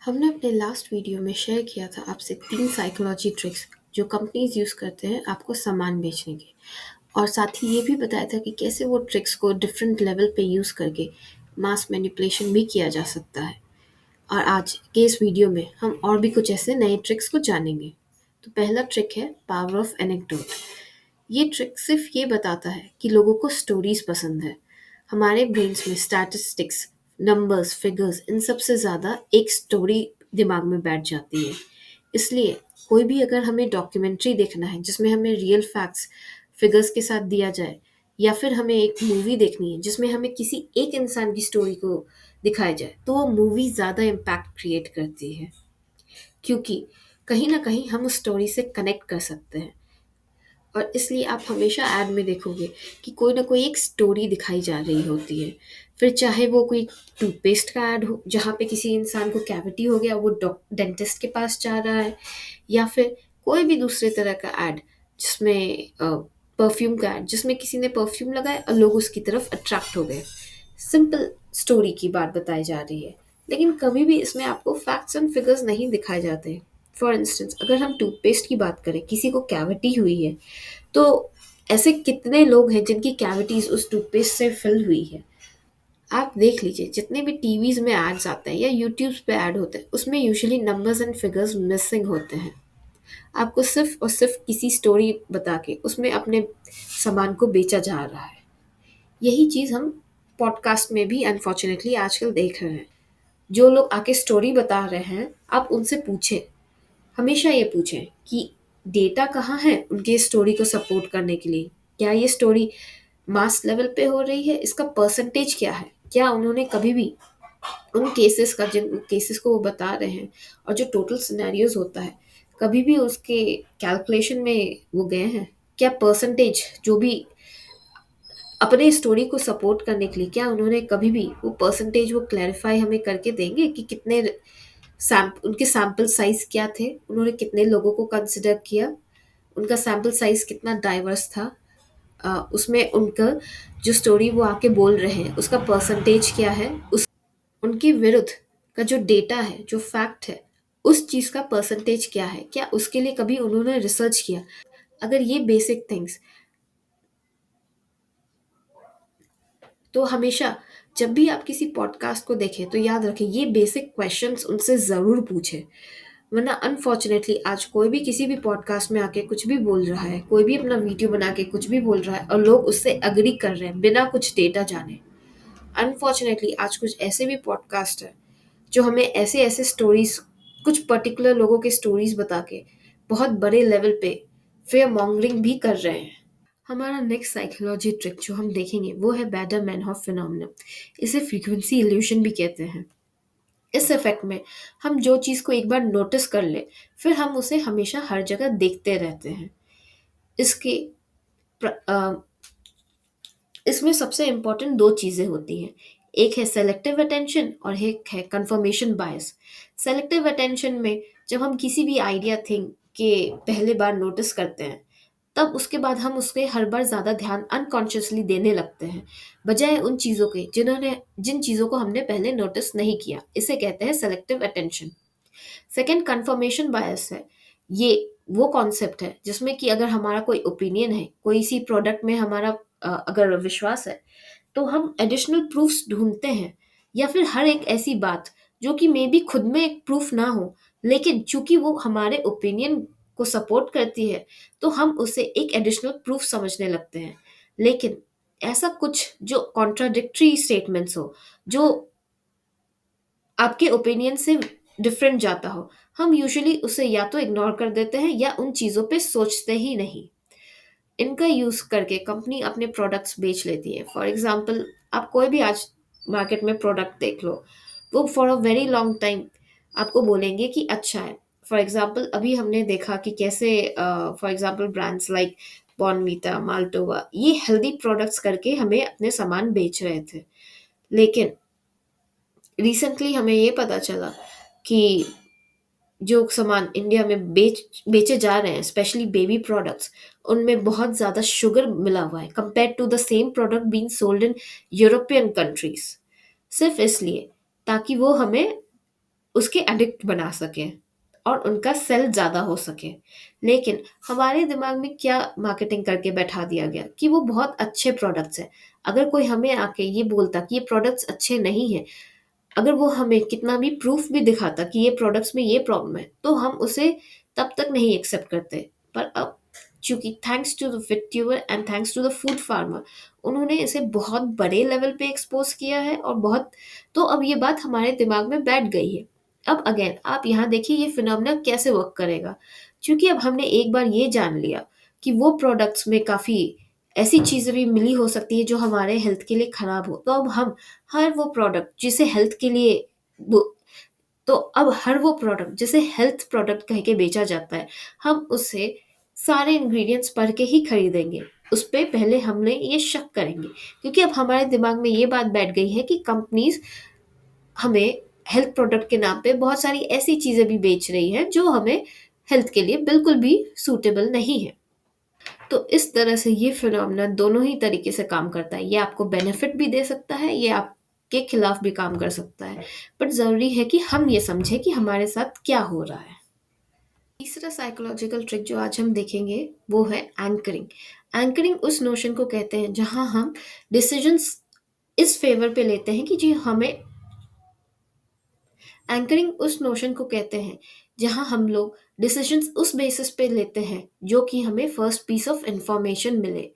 हमने अपने last video में शेयर किया था आपसे 3 साइकोलॉजी ट्रिक्स जो कंपनीज यूज़ करते हैं आपको सामान बेचने के। और साथ ही ये भी बताया था कि कैसे वो ट्रिक्स को डिफरेंट लेवल पे यूज़ करके मास मैनिपुलेशन भी किया जा सकता है। और आज के इस वीडियो में हम और भी कुछ ऐसे नए ट्रिक्स को जानेंगे। तो पहला ट्रिक है पावर ऑफ एनेक्डोट। ये ट्रिक सिर्फ ये बताता है कि लोगों को स्टोरीज पसंद है। हमारे ब्रेन्स में स्टैटिस्टिक्स, नंबर्स, फिगर्स इन सब से ज़्यादा एक स्टोरी दिमाग में बैठ जाती है। इसलिए कोई भी अगर हमें डॉक्यूमेंट्री देखना है जिसमें हमें रियल फैक्ट्स फिगर्स के साथ दिया जाए, या फिर हमें एक मूवी देखनी है जिसमें हमें किसी एक इंसान की स्टोरी को दिखाया जाए, तो वो मूवी ज़्यादा इम्पैक्ट क्रिएट करती है, क्योंकि कहीं ना कहीं हम उस स्टोरी से कनेक्ट कर सकते हैं। और इसलिए आप हमेशा ऐड में देखोगे कि कोई ना कोई एक स्टोरी दिखाई जा रही होती है। फिर चाहे वो कोई टूथपेस्ट का ऐड हो जहाँ पे किसी इंसान को कैविटी हो गया, वो डेंटिस्ट के पास जा रहा है, या फिर कोई भी दूसरे तरह का ऐड जिसमें परफ्यूम का ऐड जिसमें किसी ने परफ्यूम लगाया और लोग उसकी तरफ अट्रैक्ट हो गए। सिंपल स्टोरी की बात बताई जा रही है, लेकिन कभी भी इसमें आपको फैक्ट्स एंड फिगर्स नहीं दिखाए जाते। फॉर इंस्टेंस, अगर हम टूथपेस्ट की बात करें, किसी को कैविटी हुई है, तो ऐसे कितने लोग हैं जिनकी कैविटीज उस टूथपेस्ट से फिल हुई है। आप देख लीजिए, जितने भी टीवीज में एड्स आते हैं या यूट्यूब पे ऐड होते हैं, उसमें usually numbers and figures missing होते हैं। आपको सिर्फ और सिर्फ किसी स्टोरी बता के उसमें अपने सामान को बेचा जा रहा है। यही चीज़ हम पॉडकास्ट में भी अनफॉर्चुनेटली आजकल देख रहे हैं। जो लोग आके स्टोरी बता रहे हैं, आप उनसे पूछें, हमेशा ये पूछें कि डेटा कहाँ है उनके स्टोरी को सपोर्ट करने के लिए। क्या ये स्टोरी मास लेवल पे हो रही है, इसका परसेंटेज क्या है, क्या उन्होंने कभी भी उन केसेस का, जिन केसेस को वो बता रहे हैं और जो टोटल सिनेरियोज होता है, कभी भी उसके कैलकुलेशन में वो गए हैं। क्या परसेंटेज जो भी अपने स्टोरी को सपोर्ट करने के लिए, क्या उन्होंने कभी भी वो परसेंटेज वो क्लैरिफाई हमें करके देंगे कि कितने उनके सैम्पल साइज क्या थे, उन्होंने कितने लोगों को कंसिडर किया, उनका सैम्पल साइज कितना डाइवर्स था, उसमें उनका जो स्टोरी वो आके बोल रहे हैं उसका परसेंटेज क्या है, उस उनके विरुद्ध का जो डेटा है, जो फैक्ट है, उस चीज़ का परसेंटेज क्या है, क्या उसके लिए कभी उन्होंने रिसर्च किया। अगर ये बेसिक थिंग्स, तो हमेशा जब भी आप किसी पॉडकास्ट को देखें तो याद रखें, ये बेसिक क्वेश्चंस उनसे ज़रूर पूछें। वरना अनफॉर्चुनेटली आज कोई भी किसी भी पॉडकास्ट में आके कुछ भी बोल रहा है, कोई भी अपना वीडियो बना के कुछ भी बोल रहा है और लोग उससे अग्री कर रहे हैं बिना कुछ डेटा जाने। अनफॉर्चुनेटली आज कुछ ऐसे भी पॉडकास्ट है जो हमें ऐसे ऐसे स्टोरीज, कुछ पर्टिकुलर लोगों के स्टोरीज बता के बहुत बड़े लेवल पे फेयर मॉन्गरिंग भी कर रहे हैं। हमारा नेक्स्ट साइकोलॉजी ट्रिक जो हम देखेंगे वो है बैडर मैनहॉफ फिनोमेनन। इसे फ्रीक्वेंसी इल्यूशन भी कहते हैं। इस इफेक्ट में हम जो चीज़ को एक बार नोटिस कर ले, फिर हम उसे हमेशा हर जगह देखते रहते हैं। इसके प्र- अ, इसमें सबसे इम्पोर्टेंट दो चीज़ें होती हैं। एक है सेलेक्टिव अटेंशन और एक है कंफर्मेशन बायस। सेलेक्टिव अटेंशन में जब हम किसी भी आइडिया थिंग के पहले बार नोटिस करते हैं, तब उसके बाद हम उसके हर बार ज़्यादा ध्यान अनकॉन्शियसली देने लगते हैं, बजाय उन चीज़ों के जिन चीज़ों को हमने पहले नोटिस नहीं किया। इसे कहते हैं selective attention. Second confirmation bias है। ये वो कॉन्सेप्ट है जिसमें कि अगर हमारा कोई ओपिनियन है, कोई सी प्रोडक्ट में हमारा अगर विश्वास है, तो हम एडिशनल प्रूफ्स ढूंढते हैं, या फिर हर एक ऐसी बात जो कि मे बी खुद में एक प्रूफ ना हो, लेकिन चूंकि वो हमारे ओपिनियन को सपोर्ट करती है, तो हम उसे एक एडिशनल प्रूफ समझने लगते हैं। लेकिन ऐसा कुछ जो कॉन्ट्राडिक्टरी स्टेटमेंट्स हो, जो आपके ओपिनियन से डिफरेंट जाता हो, हम यूजुअली उसे या तो इग्नोर कर देते हैं या उन चीज़ों पे सोचते ही नहीं। इनका यूज़ करके कंपनी अपने प्रोडक्ट्स बेच लेती है। फॉर एग्जांपल, आप कोई भी आज मार्केट में प्रोडक्ट देख लो, वो for a very long time आपको बोलेंगे कि अच्छा है। फॉर एग्जांपल, अभी हमने देखा कि कैसे for example brands like Bournvita, Maltova, ये हेल्दी प्रोडक्ट्स करके हमें अपने सामान बेच रहे थे। लेकिन रिसेंटली हमें ये पता चला कि जो सामान इंडिया में बेचे जा रहे हैं, स्पेशली बेबी प्रोडक्ट्स, उनमें बहुत ज़्यादा शुगर मिला हुआ है compare to the same product being sold in European countries. सिर्फ इसलिए ताकि वो हमें उसके एडिक्ट बना सकें और उनका सेल ज़्यादा हो सके। लेकिन हमारे दिमाग में क्या मार्केटिंग करके बैठा दिया गया कि वो बहुत अच्छे प्रोडक्ट्स हैं। अगर कोई हमें आके ये बोलता कि ये प्रोडक्ट्स अच्छे नहीं हैं, अगर वो हमें कितना भी प्रूफ भी दिखाता कि ये प्रोडक्ट्स में ये प्रॉब्लम है, तो हम उसे तब तक नहीं एक्सेप्ट करते। पर अब चूंकि thanks to the YouTuber and thanks to the food farmer, उन्होंने इसे बहुत बड़े लेवल पे एक्सपोज किया है और बहुत, तो अब ये बात हमारे दिमाग में बैठ गई है। अब अगेन आप यहाँ देखिए ये फिनोमेना कैसे वर्क करेगा। क्योंकि अब हमने एक बार ये जान लिया कि वो प्रोडक्ट्स में काफ़ी ऐसी चीज़ें भी मिली हो सकती है जो हमारे हेल्थ के लिए खराब हो, तो अब हम हर वो प्रोडक्ट जिसे हेल्थ के लिए वो तो अब हर वो प्रोडक्ट जिसे हेल्थ प्रोडक्ट कह के बेचा जाता है, हम उसे सारे इंग्रेडिएंट्स पढ़ के ही खरीदेंगे। उस पे पहले हमने ये शक करेंगे, क्योंकि अब हमारे दिमाग में ये बात बैठ गई है कि कंपनीज हमें हेल्थ प्रोडक्ट के नाम पे बहुत सारी ऐसी चीज़ें भी बेच रही हैं जो हमें हेल्थ के लिए बिल्कुल भी सूटेबल नहीं है। तो इस तरह से ये फिनोमेना दोनों ही तरीके से काम करता है। ये आपको बेनिफिट भी दे सकता है, ये आपके खिलाफ भी काम कर सकता है। बट ज़रूरी है कि हम ये समझें कि हमारे साथ क्या हो रहा है। तीसरा साइकोलॉजिकल ट्रिक जो आज हम देखेंगे वो है एंकरिंग। एंकरिंग उस नोशन को कहते हैं जहां हम डिसीजंस इस फेवर पे लेते हैं कि जी हमें एंकरिंग उस नोशन को कहते हैं जहां हम लोग डिसीजंस उस बेसिस पे लेते हैं जो कि हमें फर्स्ट पीस ऑफ इंफॉर्मेशन मिले।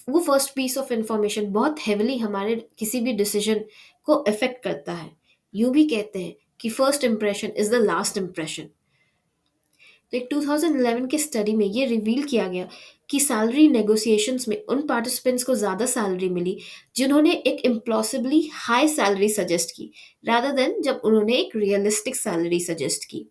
वो फर्स्ट पीस ऑफ इंफॉर्मेशन बहुत हेविली हमारे किसी भी डिसीजन को अफेक्ट करता है। यूं भी कहते हैं कि first impression is the last impression. तो एक 2011 के स्टडी में ये रिवील किया गया कि सैलरी नेगोशिएशंस में उन पार्टिसिपेंट्स को ज़्यादा सैलरी मिली जिन्होंने एक इम्प्लॉसिबली हाई सैलरी सजेस्ट की, रादर देन जब उन्होंने एक रियलिस्टिक सैलरी सजेस्ट की।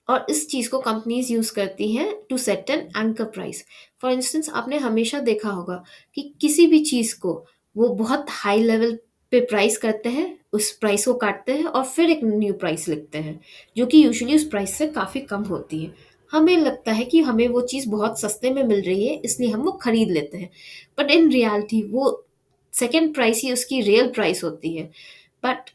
और इस चीज़ को कंपनीज यूज़ करती हैं to set an anchor price. For instance आपने हमेशा देखा होगा कि किसी भी चीज़ को वो बहुत हाई लेवल पे प्राइस करते हैं, उस प्राइस को काटते हैं और फिर एक न्यू प्राइस लिखते हैं जो कि यूजुअली उस प्राइस से काफ़ी कम होती है। हमें लगता है कि हमें वो चीज़ बहुत सस्ते में मिल रही है इसलिए हम वो खरीद लेते हैं, बट इन रियलिटी वो सेकेंड प्राइस ही उसकी रियल प्राइस होती है। बट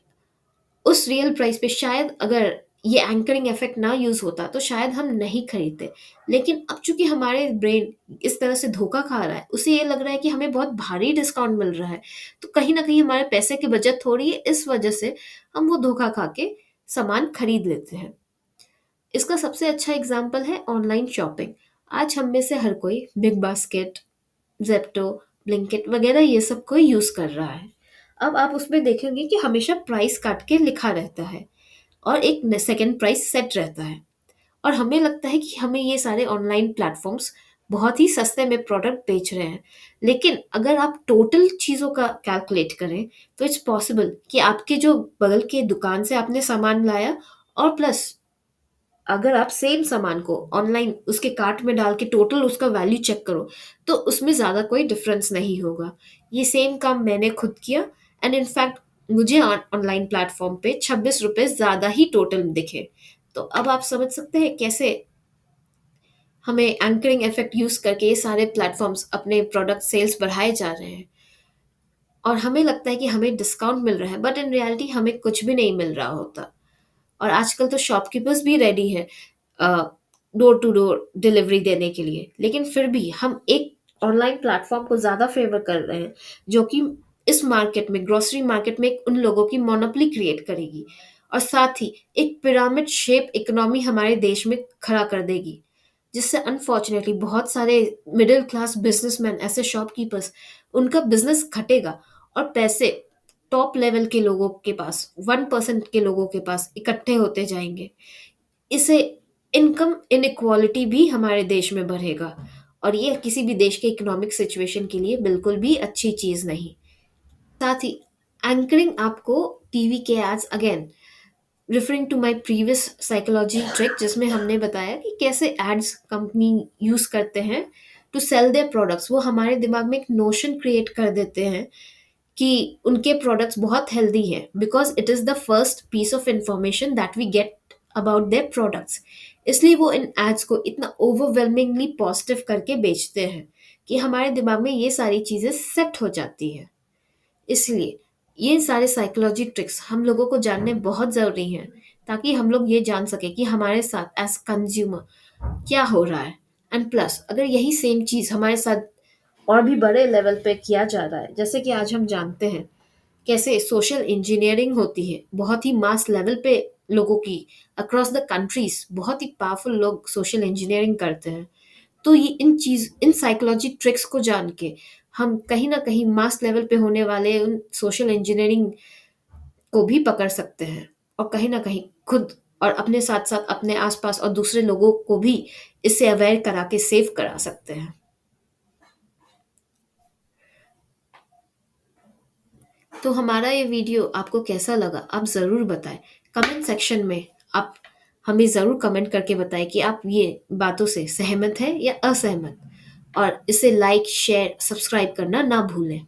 उस रियल प्राइस पे शायद अगर ये एंकरिंग इफेक्ट ना यूज होता तो शायद हम नहीं खरीदते। लेकिन अब चूंकि हमारे ब्रेन इस तरह से धोखा खा रहा है, उसे ये लग रहा है कि हमें बहुत भारी डिस्काउंट मिल रहा है, तो कहीं ना कहीं हमारे पैसे की बचत हो रही है, इस वजह से हम वो धोखा खा के सामान खरीद लेते हैं। इसका सबसे अच्छा एग्जाम्पल है ऑनलाइन शॉपिंग। आज हम में से हर कोई बिग बास्केट, ज़ेप्टो, ब्लिंकिट वगैरह ये सब को यूज़ कर रहा है। अब आप उसमें देखेंगे कि हमेशा प्राइस काट के लिखा रहता है और एक सेकंड प्राइस सेट रहता है। और हमें लगता है कि हमें ये सारे ऑनलाइन प्लेटफॉर्म्स बहुत ही सस्ते में प्रोडक्ट बेच रहे हैं। लेकिन अगर आप टोटल चीज़ों का कैलकुलेट करें तो इट्स पॉसिबल कि आपके जो बगल के दुकान से आपने सामान लाया और प्लस अगर आप सेम सामान को ऑनलाइन उसके कार्ट में डाल के टोटल उसका वैल्यू चेक करो तो उसमें ज़्यादा कोई डिफरेंस नहीं होगा। ये सेम काम मैंने खुद किया एंड इनफैक्ट मुझे ऑनलाइन प्लेटफॉर्म पे 26 रुपये ज़्यादा ही टोटल दिखे। तो अब आप समझ सकते हैं कैसे हमें एंकरिंग इफेक्ट यूज़ करके ये सारे प्लेटफॉर्म्स अपने प्रोडक्ट सेल्स बढ़ाए जा रहे हैं। और हमें लगता है कि हमें डिस्काउंट मिल रहा है, बट इन रियलिटी हमें कुछ भी नहीं मिल रहा होता। और आजकल तो शॉपकीपर्स भी रेडी है डोर टू डोर डिलीवरी देने के लिए, लेकिन फिर भी हम एक ऑनलाइन प्लेटफॉर्म को ज़्यादा फेवर कर रहे हैं जो कि इस मार्केट में, ग्रोसरी मार्केट में उन लोगों की मोनोपोली क्रिएट करेगी और साथ ही एक पिरामिड शेप इकोनॉमी हमारे देश में खड़ा कर देगी, जिससे अनफॉर्चुनेटली बहुत सारे मिडिल क्लास बिजनेसमैन, ऐसे शॉपकीपर्स, उनका बिजनेस घटेगा और पैसे टॉप लेवल के लोगों के पास, 1% के लोगों के पास इकट्ठे होते जाएंगे। इससे इनकम इनइक्वालिटी भी हमारे देश में बढ़ेगा और ये किसी भी देश के इकोनॉमिक सिचुएशन के लिए बिल्कुल भी अच्छी चीज़ नहीं। साथ ही एंकरिंग आपको टीवी के ads, again referring to my previous psychology trick जिसमें हमने बताया कि कैसे एड्स कंपनी यूज़ करते हैं टू सेल देयर प्रोडक्ट्स, वो हमारे दिमाग में एक नोशन क्रिएट कर देते हैं कि उनके प्रोडक्ट्स बहुत हेल्दी हैं because it is the first piece of information that we get about their products. इसलिए वो इन एड्स को इतना ओवरवेलमिंगली पॉजिटिव करके बेचते हैं कि हमारे दिमाग में ये सारी चीज़ें सेट हो जाती हैं। इसलिए ये सारे साइकोलॉजी ट्रिक्स हम लोगों को जानने बहुत ज़रूरी हैं, ताकि हम लोग ये जान सकें कि हमारे साथ एज़ कंज़्यूमर क्या हो रहा है। एंड प्लस अगर यही सेम चीज़ हमारे साथ और भी बड़े लेवल पे किया जा रहा है, जैसे कि आज हम जानते हैं कैसे सोशल इंजीनियरिंग होती है बहुत ही मास लेवल पे, लोगों की अक्रॉस द कंट्रीज बहुत ही पावरफुल लोग सोशल इंजीनियरिंग करते हैं। तो ये इन साइकोलॉजी ट्रिक्स को जान के हम कहीं ना कहीं मास लेवल पे होने वाले उन सोशल इंजीनियरिंग को भी पकड़ सकते हैं, और कहीं ना कहीं खुद और अपने साथ साथ अपने आसपास और दूसरे लोगों को भी इससे अवेयर करा के सेव करा सकते हैं। तो हमारा ये वीडियो आपको कैसा लगा आप ज़रूर बताएं। कमेंट सेक्शन में आप हमें ज़रूर कमेंट करके बताएं कि आप ये बातों से सहमत हैं या असहमत, और इसे लाइक शेयर सब्सक्राइब करना ना भूलें।